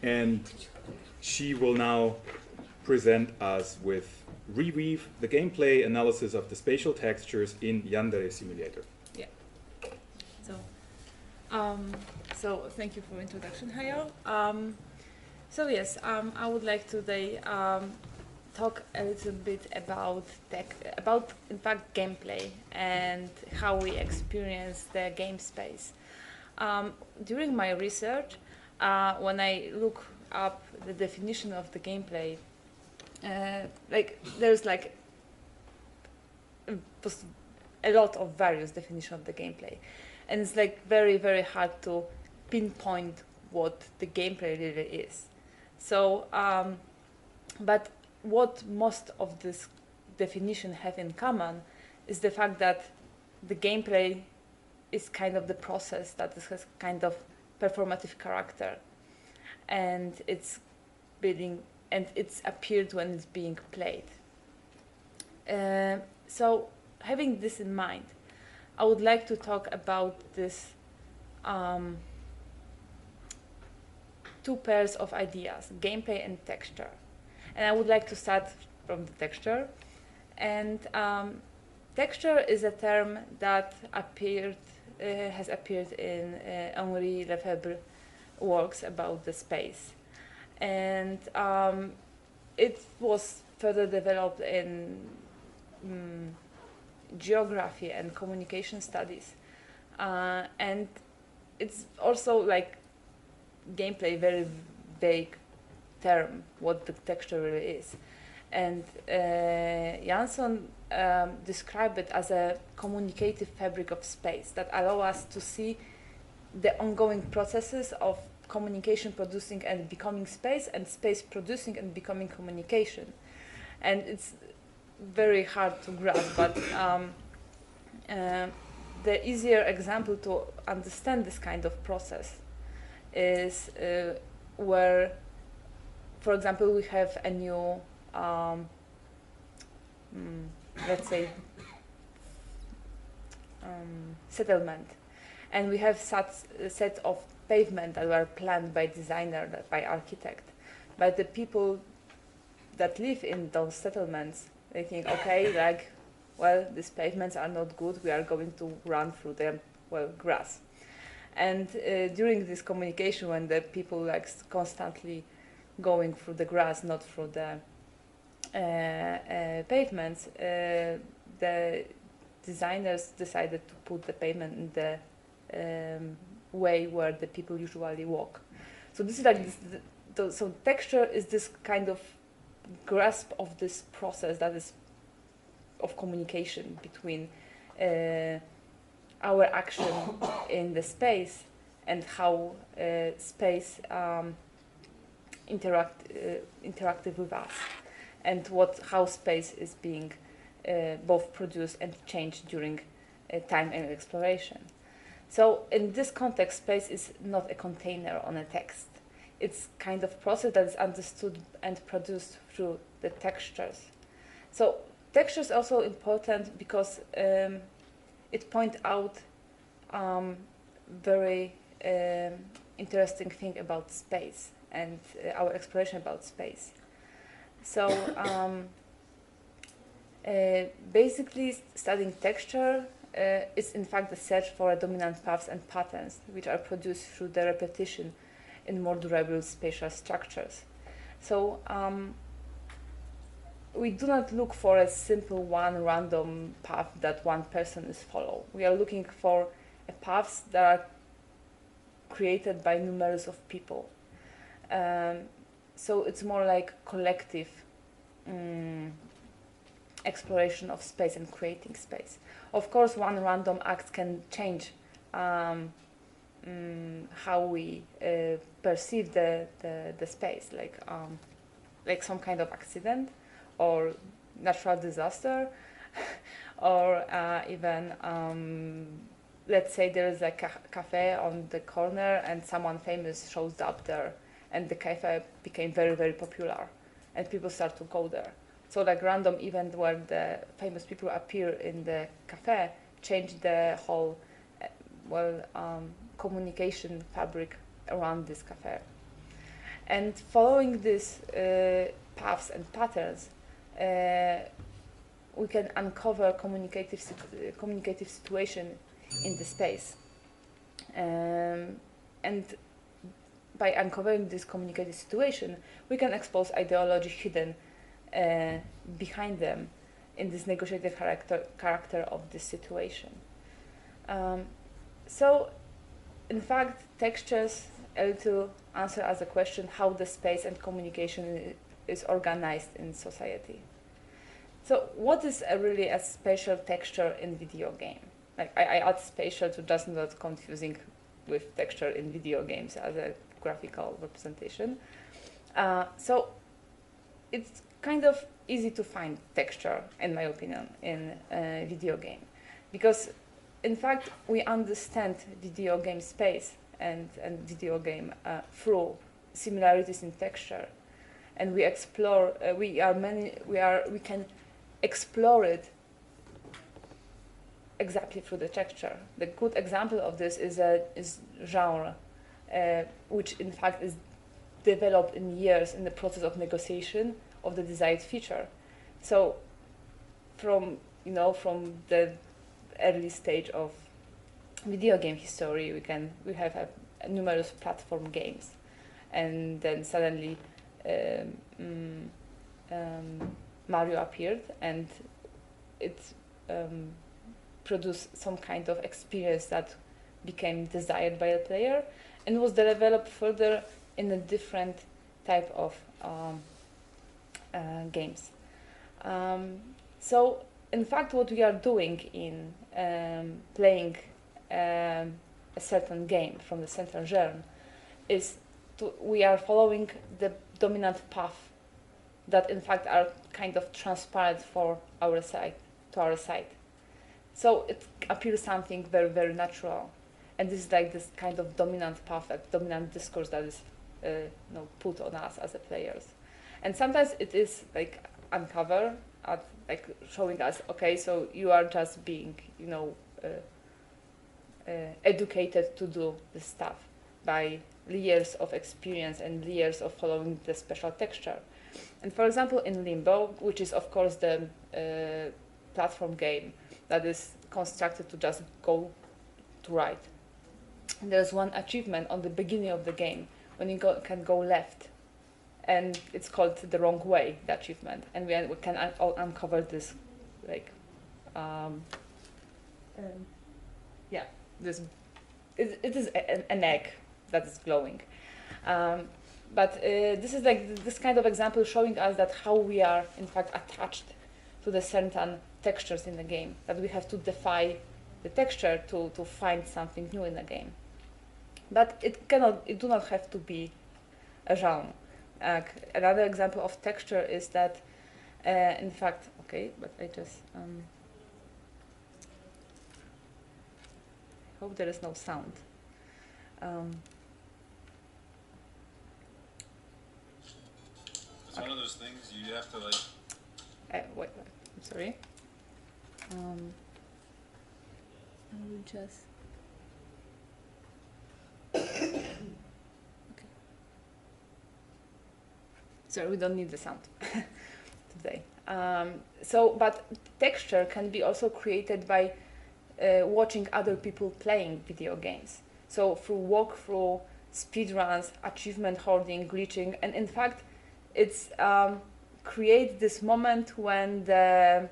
and she will now present us with Reweave, the gameplay analysis of the spatial textures in Yandere Simulator. Yeah. So thank you for introduction, Hayo. So yes, I would like today talk a little bit about in fact gameplay and how we experience the game space. During my research, when I look up the definition of the gameplay, there's like a lot of various definitions of the gameplay, and it's like very, very hard to pinpoint what the gameplay really is. So, but what most of this definition have in common is the fact that the gameplay is kind of the process that has kind of performative character, and it's appeared when it's being played. So having this in mind, I would like to talk about this two pairs of ideas, gameplay and texture. And I would like to start from the texture. And texture is a term that has appeared in Henri Lefebvre's works about the space. And it was further developed in geography and communication studies. And it's also like gameplay, very vague term, what the texture really is. And Jansson described it as a communicative fabric of space that allow us to see the ongoing processes of communication producing and becoming space, and space producing and becoming communication. And it's very hard to grasp, but the easier example to understand this kind of process is where, for example, we have a new, let's say, settlement, and we have such a set of pavement that were planned by designer, by architect, but the people that live in those settlements, they think, okay, like, well, these pavements are not good, we are going to run through them, well, grass. And during this communication, when the people like constantly going through the grass, not through the pavements, the designers decided to put the pavement in the way where the people usually walk. So this is like so texture is this kind of grasp of this process that is of communication between our action in the space and how space interactive with us, and how space is being both produced and changed during time and exploration. So in this context, space is not a container on a text. It's kind of process that is understood and produced through the textures. So texture is also important because it points out very interesting thing about space and our exploration about space. So basically studying texture is in fact the search for dominant paths and patterns which are produced through the repetition in more durable spatial structures. So we do not look for a simple one random path that one person is follow. We are looking for paths that are created by numerous of people. So it's more like collective exploration of space and creating space. Of course, one random act can change how we perceive the space, like some kind of accident or natural disaster, or even let's say there is a cafe on the corner and someone famous shows up there, and the cafe became very, very popular, and people start to go there. So like random event where the famous people appear in the cafe changed the whole communication fabric around this cafe. And following these paths and patterns, we can uncover communicative situation in the space. And by uncovering this communicative situation, we can expose ideology hidden behind them in this negotiative character of this situation. So, in fact, textures to answer as a question how the space and communication is organized in society. So what is really a spatial texture in video game? Like I add spatial to just not confusing with texture in video games as a graphical representation. So it's kind of easy to find texture, in my opinion, in a video game. Because in fact, we understand video game space and video game through similarities in texture, and we explore. We can explore it exactly through the texture. The good example of this is genre, which in fact is developed in years in the process of negotiation of the desired feature. So, from the early stage of video game history, we have numerous platform games, and then suddenly Mario appeared, and it produced some kind of experience that became desired by the player, and was developed further in a different type of games. So, in fact, what we are doing in playing a certain game from the central genre is we are following the dominant path that in fact are kind of transparent for our side, to our side. So it appears something very, very natural. And this is like this kind of dominant path, like dominant discourse that is put on us as a players. And sometimes it is like uncovered, like showing us, okay, so you are just being, educated to do this stuff by layers of experience and layers of following the special texture. And for example, in Limbo, which is of course the platform game that is constructed to just go to right, there's one achievement on the beginning of the game when you can go left, and it's called the wrong way, the achievement, and we can uncover this, like, this. It is an egg that is glowing, but this is like this kind of example showing us that how we are in fact attached to the certain textures in the game, that we have to defy the texture to find something new in the game. But it do not have to be a genre. Another example of texture is that, in fact, okay, but I just hope there is no sound. It's one of those things you have to like. Wait, I'm sorry. I will just. Okay. Sorry, we don't need the sound today. But texture can be also created by watching other people playing video games. So through walkthrough, speedruns, achievement hoarding, glitching, and in fact, it's create this moment when the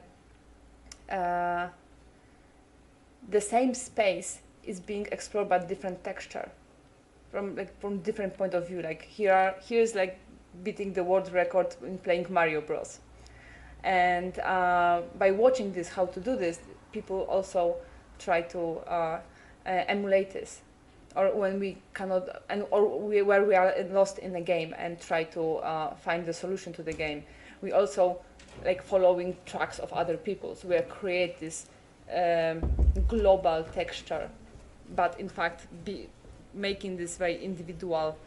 same space is being explored by different texture, from different point of view. Like here's like beating the world record in playing Mario Bros. And by watching this, how to do this, people also try to emulate this, or when we cannot, where we are lost in the game and try to find the solution to the game, we also like following tracks of other people. So we create this global texture, but in fact be making this very individual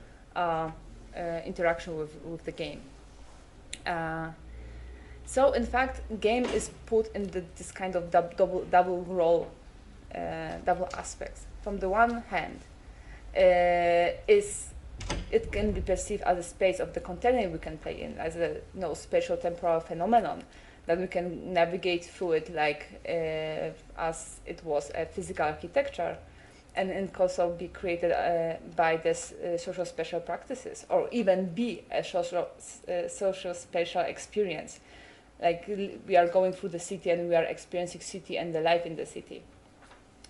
interaction with the game. So in fact, game is put in this kind of double role, double aspects. From the one hand, is it can be perceived as a space of the container we can play in, as a spatial temporal phenomenon, that we can navigate through it like as it was a physical architecture, and it can also be created by this social spatial practices, or even be a social spatial experience. Like we are going through the city and we are experiencing city and the life in the city.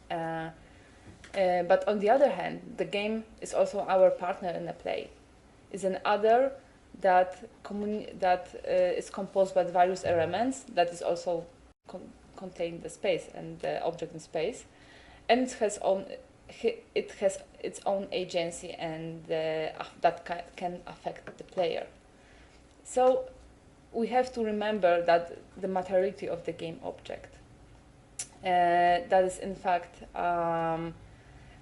But on the other hand, the game is also our partner in the play. It's an other that is composed by various elements that is also contain the space and the object in space, and it has its own agency, and that can affect the player. So we have to remember that the materiality of the game object, that is in fact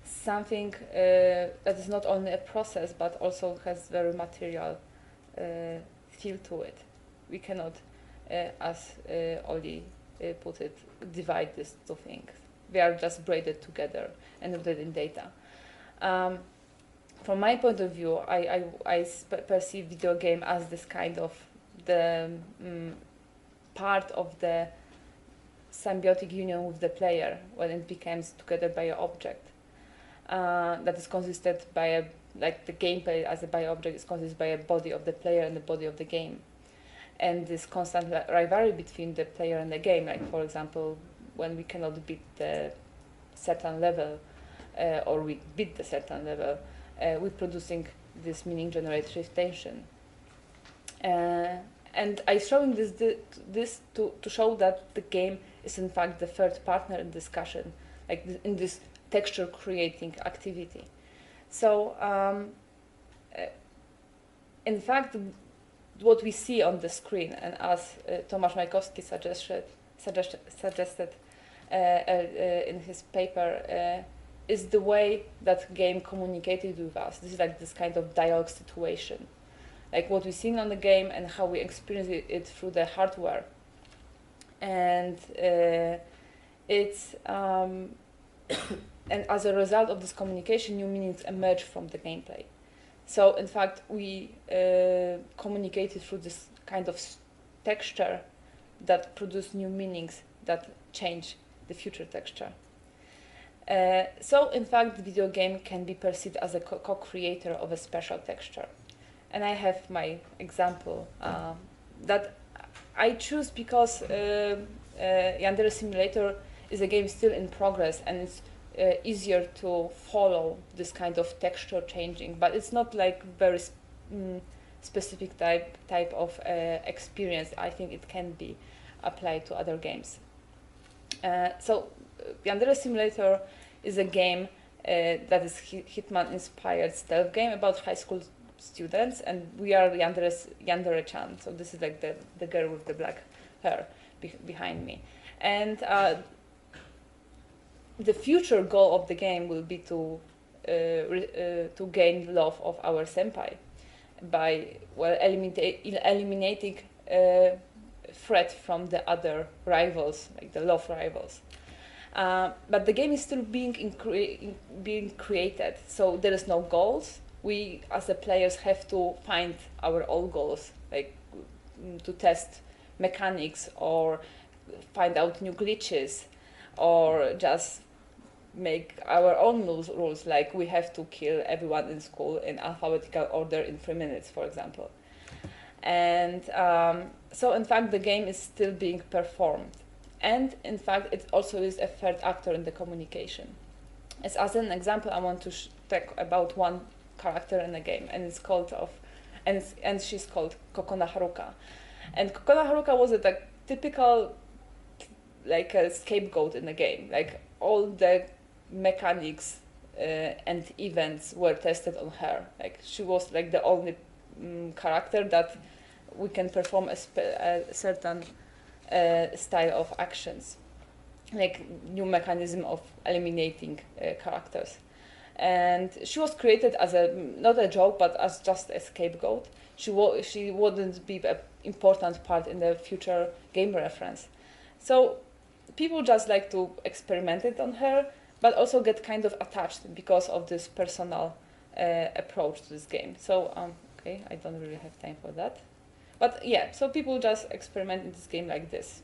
something that is not only a process but also has very material feel to it. We cannot, as Oli put it, divide these two things. They are just braided together and rooted in data. From my point of view, I perceive video game as this kind of the part of the symbiotic union with the player when it becomes together by an object that is consisted by like the gameplay as a bio-object is consisted by a body of the player and the body of the game, and this constant rivalry between the player and the game. Like for example, when we cannot beat the certain level, or we beat the certain level, we're producing this meaning generative tension. And I'm showing this to show that the game is in fact the third partner in discussion, like in this texture creating activity. So in fact, what we see on the screen, and as Tomasz Majkowski suggested in his paper, is the way that game communicated with us. This is like this kind of dialogue situation, like what we see on the game and how we experience it through the hardware. And it's and as a result of this communication, new meanings emerge from the gameplay. So in fact, we communicated through this kind of texture that produce new meanings that change the future texture. So in fact, the video game can be perceived as a co-creator of a special texture. And I have my example that I choose because Yandere Simulator is a game still in progress, and it's easier to follow this kind of texture changing, but it's not like very specific type of experience. I think it can be applied to other games. So Yandere Simulator is a game that is Hitman-inspired stealth game about high school students, and we are Yandere-chan. So this is like the girl with the black hair behind me. And the future goal of the game will be to gain love of our senpai by eliminating threat from the other rivals, like the love rivals. But the game is still being created, so there is no goals. We, as the players, have to find our own goals, like to test mechanics or find out new glitches, or just make our own rules, like we have to kill everyone in school in alphabetical order in 3 minutes, for example. And so in fact the game is still being performed, and in fact it also is a third actor in the communication. As an example, I want to talk about one character in the game, and it's called and she's called Kokona Haruka. And Kokona Haruka was a typical like a scapegoat in the game. Like all the mechanics and events were tested on her. Like she was like the only character that we can perform a certain style of actions, like new mechanism of eliminating characters. And she was created as not a joke, but as just a scapegoat. She wouldn't be an important part in the future game reference. So people just like to experiment it on her, but also get kind of attached because of this personal approach to this game. So okay, I don't really have time for that, but yeah, so people just experiment in this game like this,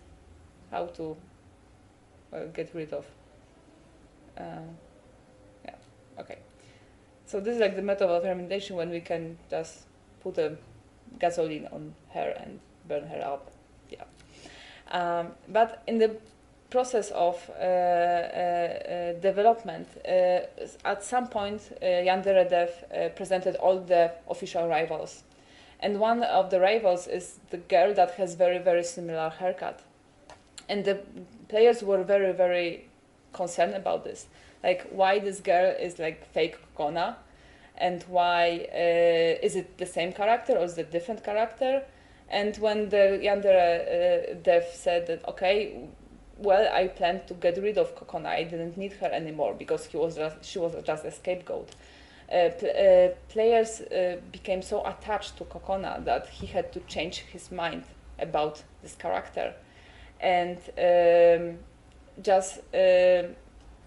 how to get rid of. Yeah, okay. So this is like the method of fermentation when we can just put a gasoline on her and burn her up. Yeah, but in the process of development, at some point, Yandere Dev presented all the official rivals, and one of the rivals is the girl that has very similar haircut, and the players were very concerned about this, like why this girl is like fake Kokona, and why is it the same character or is it a different character? And when the Yandere Dev said that okay, well, I planned to get rid of Kokona. I didn't need her anymore because she was just a scapegoat. Players became so attached to Kokona that he had to change his mind about this character, and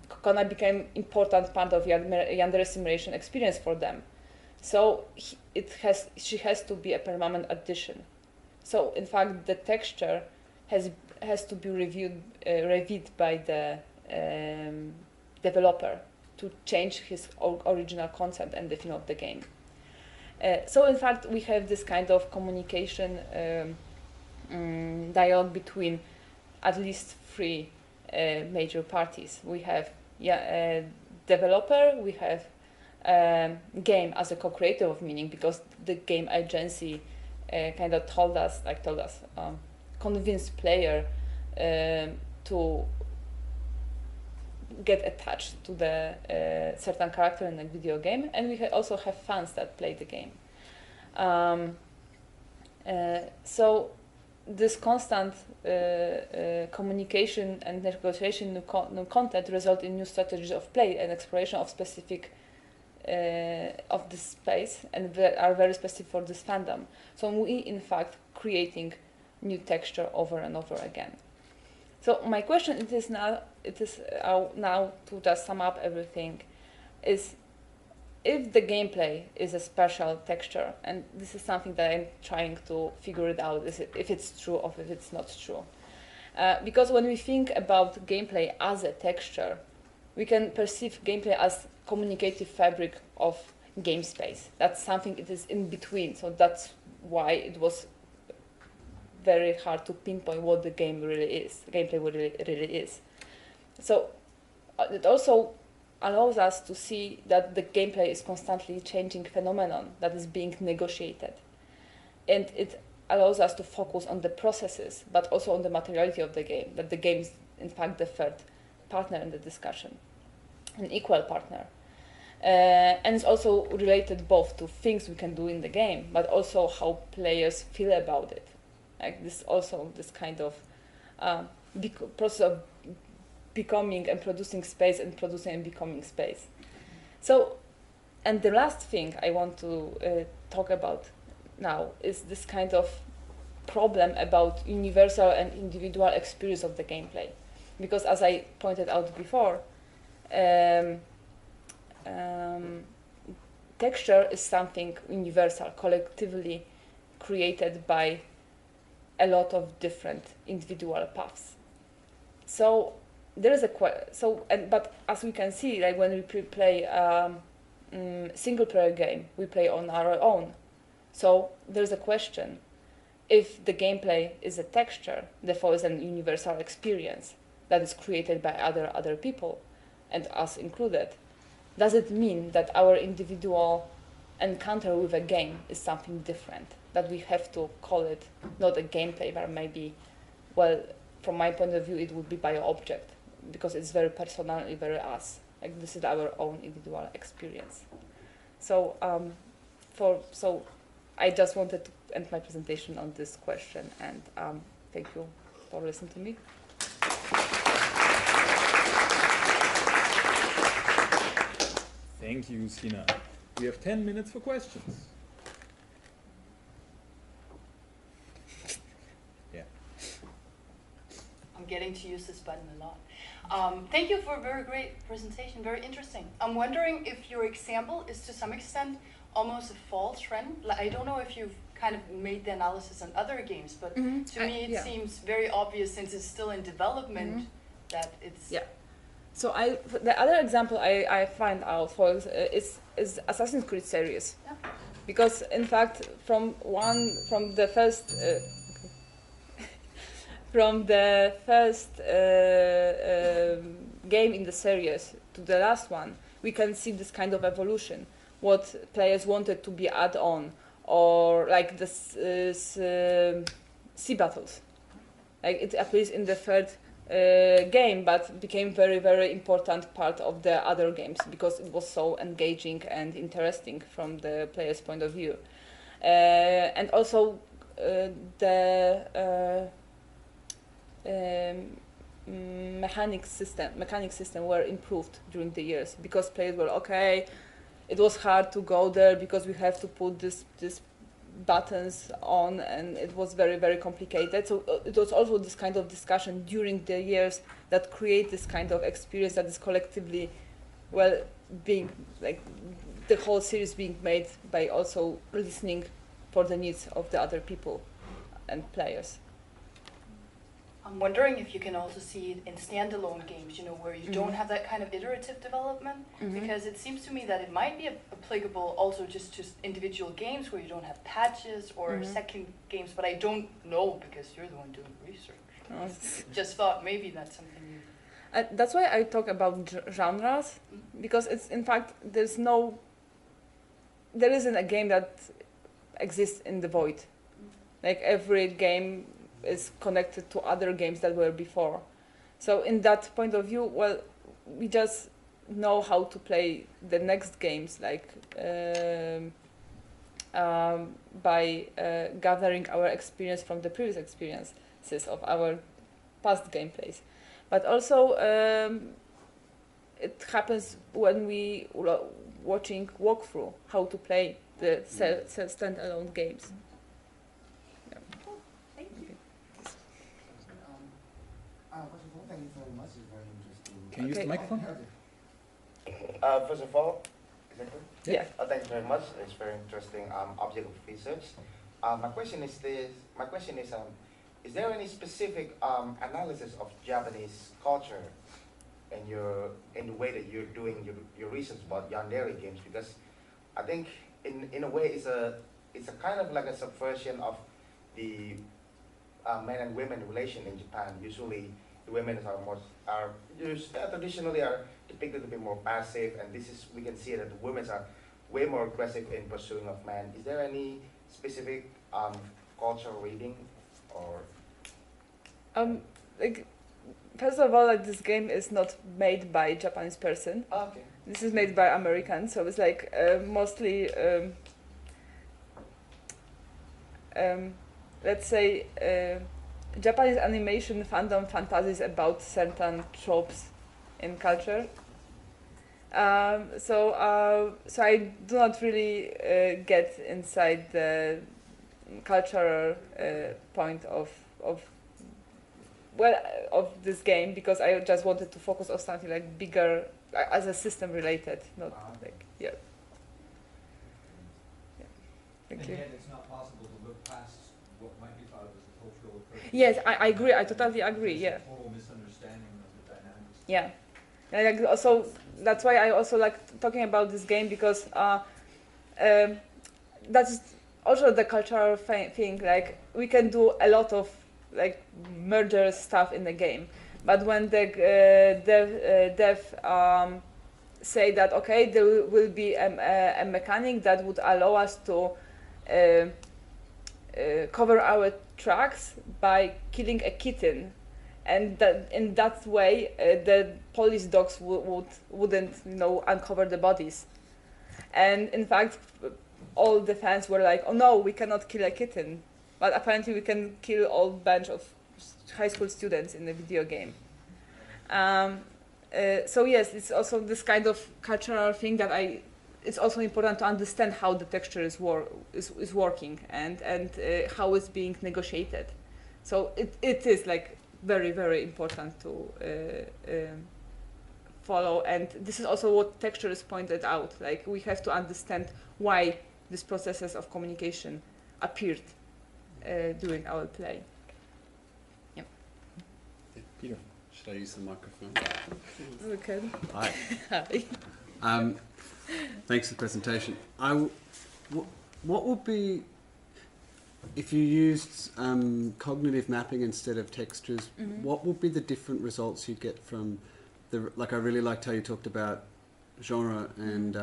Kokona became important part of Yandere Simulation experience for them. So she has to be a permanent addition. So in fact, the texture has to be reviewed by the developer to change his original concept and the theme of the game. So in fact, we have this kind of communication dialogue between at least three major parties. We have developer, we have game as a co-creator of meaning, because the game agency kind of convinced player to get attached to the certain character in a video game, and we also have fans that play the game. So this constant communication and negotiation new content result in new strategies of play and exploration of specific of this space, and that are very specific for this fandom. So we in fact creating new texture over and over again. So my question now to just sum up everything is, if the gameplay is a spatial texture, and this is something that I'm trying to figure it out, if it's true or if it's not true. Because when we think about gameplay as a texture, we can perceive gameplay as communicative fabric of game space. That's something it is in between, so that's why it was very hard to pinpoint what the game really is, gameplay really is. So it also allows us to see that the gameplay is constantly changing phenomenon that is being negotiated. And it allows us to focus on the processes, but also on the materiality of the game, that the game is in fact the third partner in the discussion, an equal partner. And it's also related both to things we can do in the game, but also how players feel about it. Like this kind of process of becoming and producing space, and producing and becoming space. So, and the last thing I want to talk about now is this kind of problem about universal and individual experience of the gameplay. Because as I pointed out before, texture is something universal, collectively created by a lot of different individual paths. So there is but as we can see, like when we play single player game, we play on our own. So there's a question: if the gameplay is a texture, therefore is an universal experience that is created by other people, and us included, does it mean that our individual encounter with a game is something different, that we have to call it not a gameplay, but maybe, well, from my point of view, it would be bio-object, because it's very personally very us. Like this is our own individual experience. So, so I just wanted to end my presentation on this question, and thank you for listening to me. Thank you, Justyna. We have 10 minutes for questions. I'm getting to use this button a lot. Thank you for a very great presentation, very interesting. I'm wondering if your example is to some extent almost a false trend. Like, I don't know if you've kind of made the analysis on other games, but to me it seems very obvious since it's still in development that it's... Yeah. So the other example I find out for is Assassin's Creed series. Yeah. Because in fact from the first game in the series to the last one, we can see this kind of evolution. What players wanted to be add-on, or like the sea battles. Like it appears in the third game, but became very, very important part of the other games because it was so engaging and interesting from the player's point of view. And also the mechanic system were improved during the years because players were okay. It was hard to go there because we have to put this buttons on, and it was very, very complicated. So it was also this kind of discussion during the years that create this kind of experience that is collectively, well, being like the whole series being made by also listening for the needs of the other people and players. I'm wondering if you can also see it in standalone games, you know, where you don't have that kind of iterative development, because it seems to me that it might be applicable also just to individual games where you don't have patches or second games, but I don't know because you're the one doing research. Just thought maybe that's something you... That's why I talk about genres, because it's in fact there isn't a game that exists in the void. Like every game is connected to other games that were before. So in that point of view, well, we just know how to play the next games, like by gathering our experience from the previous experiences of our past gameplays. But also it happens when we watching walkthrough how to play the standalone games. First of all, thank you very much. It's very interesting. Can you use the microphone? First of all, is that good? Yeah. Thank you very much. It's very interesting object of research. My question is this. My question is there any specific analysis of Japanese culture in the way that you're doing your research about Yandere games? Because I think in a way it's a kind of like a subversion of the men and women relation in Japan. Usually the women are traditionally depicted to be more passive, and we can see that the women are way more aggressive in pursuing of men. Is there any specific cultural reading or? Like, first of all, like, this game is not made by a Japanese person. Oh, okay. This is made by Americans, so it's like mostly, let's say, Japanese animation fandom fantasies about certain tropes in culture. So I do not really get inside the cultural point of this game, because I just wanted to focus on something like bigger, as a system related, not like, yeah. Thank you. And yet it's not possible to look past what might be thought of as a cultural approach. Yes, I agree. I totally agree. Yeah. It's a total misunderstanding of the dynamics. Yeah. And like, also, that's why I also like talking about this game, because that's also the cultural thing. Like, we can do a lot of like murderous stuff in the game, but when the dev say that okay, there will be a mechanic that would allow us to cover our tracks by killing a kitten, and that in that way the police dogs wouldn't uncover the bodies, and in fact all the fans were like, oh no, we cannot kill a kitten, but apparently we can kill a whole bunch of high school students in the video game. So yes, it's also this kind of cultural thing that it's also important to understand how the texture is working and how it's being negotiated. So it is like very, very important to follow. And this is also what textures pointed out. Like, we have to understand why these processes of communication appeared during our play. Yep. Peter. Should I use the microphone? We can. Hi. Hi. Thanks for the presentation. What would be, if you used cognitive mapping instead of textures, what would be the different results you get from the, like, I really liked how you talked about genre and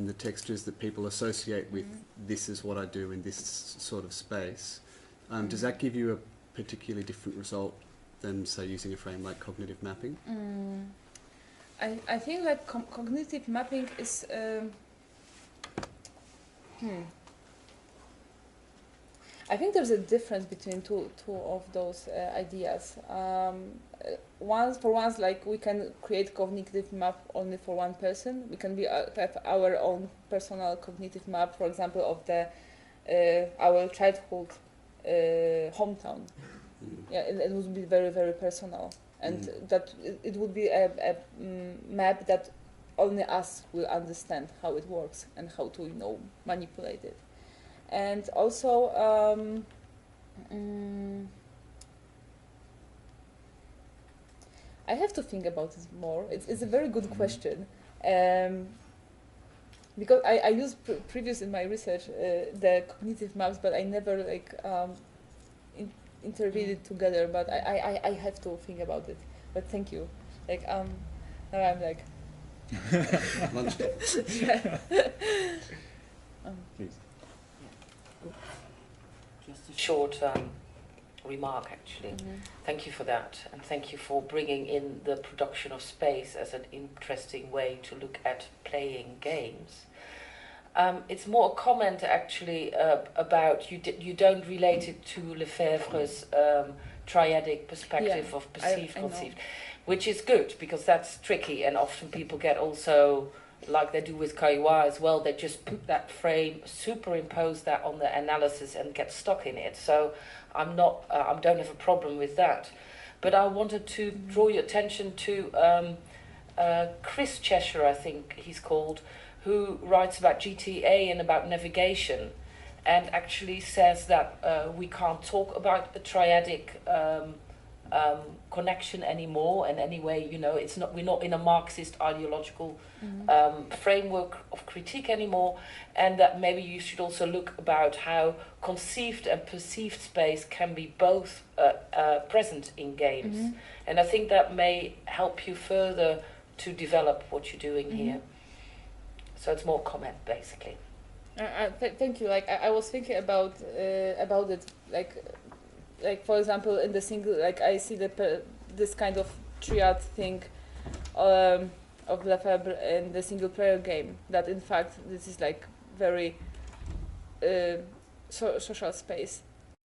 the textures that people associate with this is what I do in this sort of space. Does that give you a particularly different result than, say, using a frame like cognitive mapping? I think like cognitive mapping is I think there's a difference between two of those ideas. For once, like, we can create cognitive map only for one person. We can have our own personal cognitive map, for example, of the our childhood hometown. Yeah, it would be very, very personal, and that it would be a map that only us will understand how it works and how to, you know, manipulate it. And also, I have to think about it more. It's a very good question, because I used previous in my research the cognitive maps, but I never like interviewed it together. But I have to think about it. But thank you. Like now I'm like. Lunchtime. Yeah. Please. Just a short remark, actually. Thank you for that, and thank you for bringing in the production of space as an interesting way to look at playing games. It's more a comment, actually, about you don't relate it to Lefebvre's triadic perspective of perceived, conceived, which is good, because that's tricky, and often people get also, like they do with Caillois as well, they just put that frame, superimpose that on the analysis and get stuck in it. So I don't have a problem with that. But I wanted to draw your attention to Chris Cheshire, I think he's called, who writes about GTA and about navigation, and actually says that we can't talk about a triadic connection anymore. And anyway, you know, we're not in a Marxist ideological framework of critique anymore, and that maybe you should also look about how conceived and perceived space can be both present in games. And I think that may help you further to develop what you're doing here. So it's more comment, basically. Thank you. Like I was thinking about it, like for example, in the single, like I see this kind of triad thing of Lefebvre in the single player game, that in fact this is like very social space,